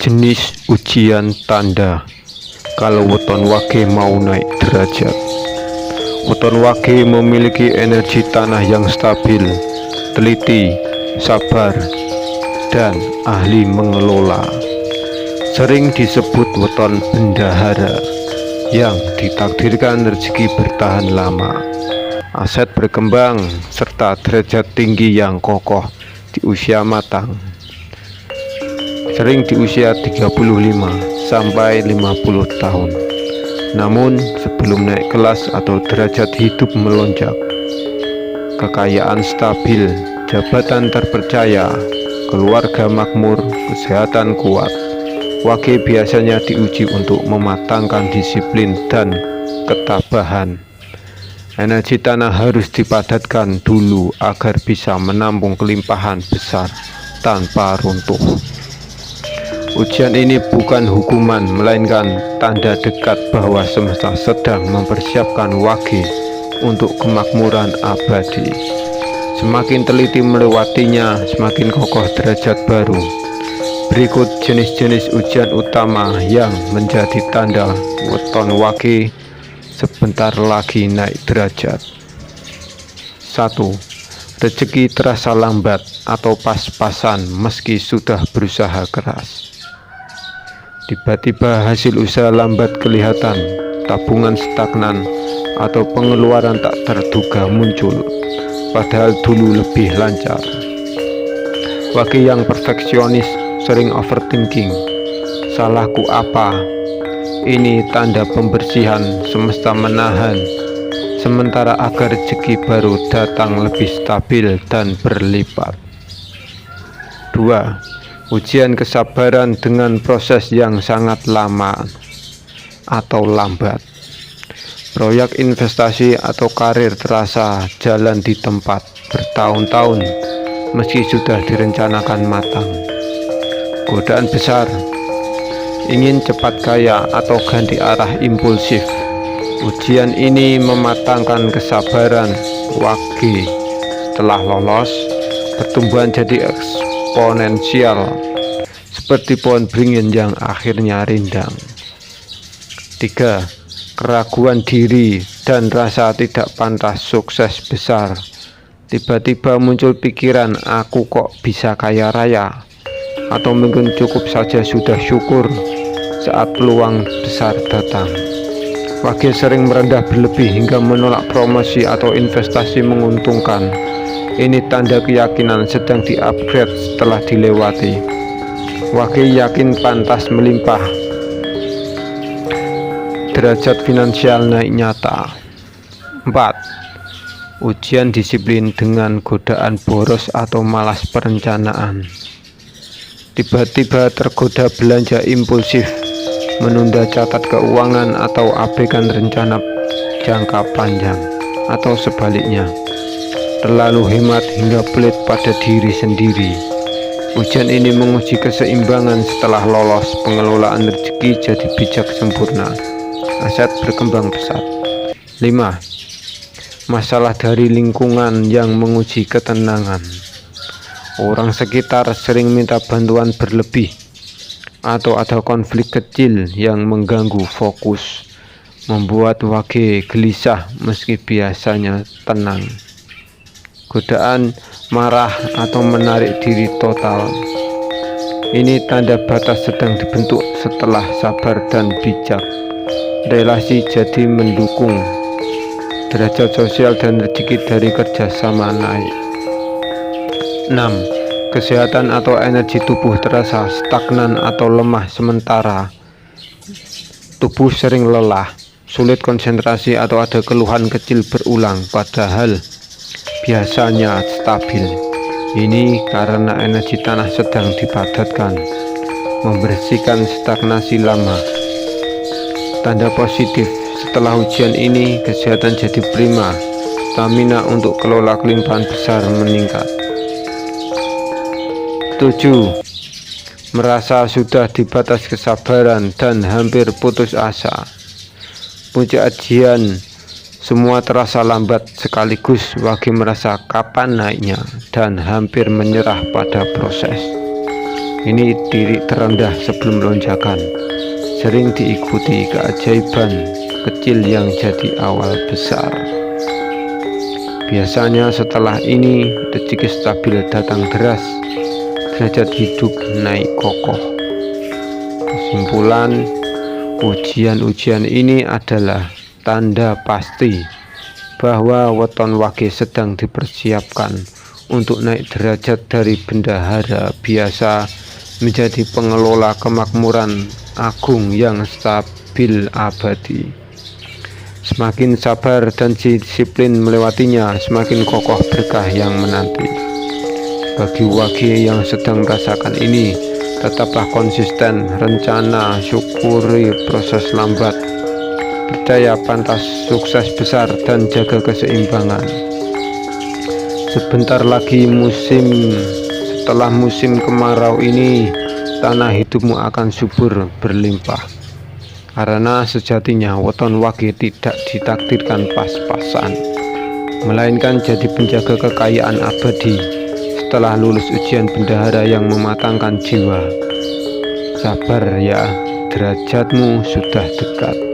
Jenis ujian tanda kalau weton wage mau naik derajat. Weton wage memiliki energi tanah yang stabil, teliti, sabar, dan ahli mengelola. Sering disebut weton bendahara yang ditakdirkan rezeki bertahan lama, aset berkembang, serta derajat tinggi yang kokoh di usia matang. Sering di usia 35 sampai 50 tahun. Namun sebelum naik kelas atau derajat hidup melonjak, kekayaan stabil, jabatan terpercaya, keluarga makmur, kesehatan kuat, wage biasanya diuji untuk mematangkan disiplin dan ketabahan. Energi tanah harus dipadatkan dulu agar bisa menampung kelimpahan besar tanpa runtuh. Ujian ini bukan hukuman, melainkan tanda dekat bahwa semesta sedang mempersiapkan wage untuk kemakmuran abadi. Semakin teliti melewatinya, semakin kokoh derajat baru. Berikut jenis-jenis ujian utama yang menjadi tanda weton wage sebentar lagi naik derajat. 1. Rezeki terasa lambat atau pas-pasan meski sudah berusaha keras. Tiba-tiba hasil usaha lambat kelihatan, tabungan stagnan, atau pengeluaran tak terduga muncul, padahal dulu lebih lancar. Wage yang perfeksionis sering overthinking, salahku apa? Ini tanda pembersihan, semesta menahan, sementara agar rezeki baru datang lebih stabil dan berlipat. 2. Ujian kesabaran dengan proses yang sangat lama atau lambat. Proyek investasi atau karir terasa jalan di tempat bertahun-tahun meski sudah direncanakan matang. Godaan besar, ingin cepat kaya atau ganti arah impulsif. Ujian ini mematangkan kesabaran wage. Setelah lolos, pertumbuhan jadi eksponensial seperti pohon beringin yang akhirnya rindang. 3. Keraguan diri dan rasa tidak pantas sukses besar. Tiba-tiba muncul pikiran, aku kok bisa kaya raya, atau mungkin cukup saja sudah syukur saat peluang besar datang. Wage sering merendah berlebih hingga menolak promosi atau investasi menguntungkan. Ini tanda keyakinan sedang di-upgrade setelah dilewati. Wage yakin pantas melimpah. Derajat finansial naik nyata. 4. Ujian disiplin dengan godaan boros atau malas perencanaan. Tiba-tiba tergoda belanja impulsif, menunda catat keuangan atau abaikan rencana jangka panjang, atau sebaliknya, terlalu hemat hingga pelit pada diri sendiri. Ujian ini menguji keseimbangan. Setelah lolos, pengelolaan rezeki jadi bijak sempurna, aset berkembang pesat. 5. Masalah dari lingkungan yang menguji ketenangan. Orang sekitar sering minta bantuan berlebih, atau ada konflik kecil yang mengganggu fokus, membuat wage gelisah meski biasanya tenang. Godaan marah atau menarik diri total. Ini tanda batas sedang dibentuk setelah sabar dan bijak. Relasi jadi mendukung. Derajat sosial dan rezeki dari kerjasama naik. 6. Kesehatan atau energi tubuh terasa stagnan atau lemah sementara. Tubuh sering lelah, sulit konsentrasi atau ada keluhan kecil berulang, padahal biasanya stabil. Ini karena energi tanah sedang dipadatkan, membersihkan stagnasi lama. Tanda positif, setelah ujian ini kesehatan jadi prima, stamina untuk kelola kelimpahan besar meningkat. 7. Merasa sudah di batas kesabaran dan hampir putus asa. Puncak ujian, semua terasa lambat sekaligus. Wage merasa kapan naiknya dan hampir menyerah pada proses. Ini titik terendah sebelum lonjakan. Sering diikuti keajaiban kecil yang jadi awal besar. Biasanya setelah ini detik stabil datang deras, derajat hidup naik kokoh. Kesimpulan, ujian-ujian ini adalah tanda pasti bahwa weton wage sedang dipersiapkan untuk naik derajat dari bendahara biasa menjadi pengelola kemakmuran agung yang stabil abadi. Semakin sabar dan disiplin melewatinya, semakin kokoh berkah yang menanti. Bagi wage yang sedang merasakan ini, tetaplah konsisten, rencana, syukuri proses lambat, percaya pantas sukses besar, dan jaga keseimbangan. Sebentar lagi setelah musim kemarau ini, tanah hidupmu akan subur berlimpah. Karena sejatinya weton wage tidak ditakdirkan pas-pasan, melainkan jadi penjaga kekayaan abadi setelah lulus ujian bendahara yang mematangkan jiwa. Sabar ya, derajatmu sudah dekat.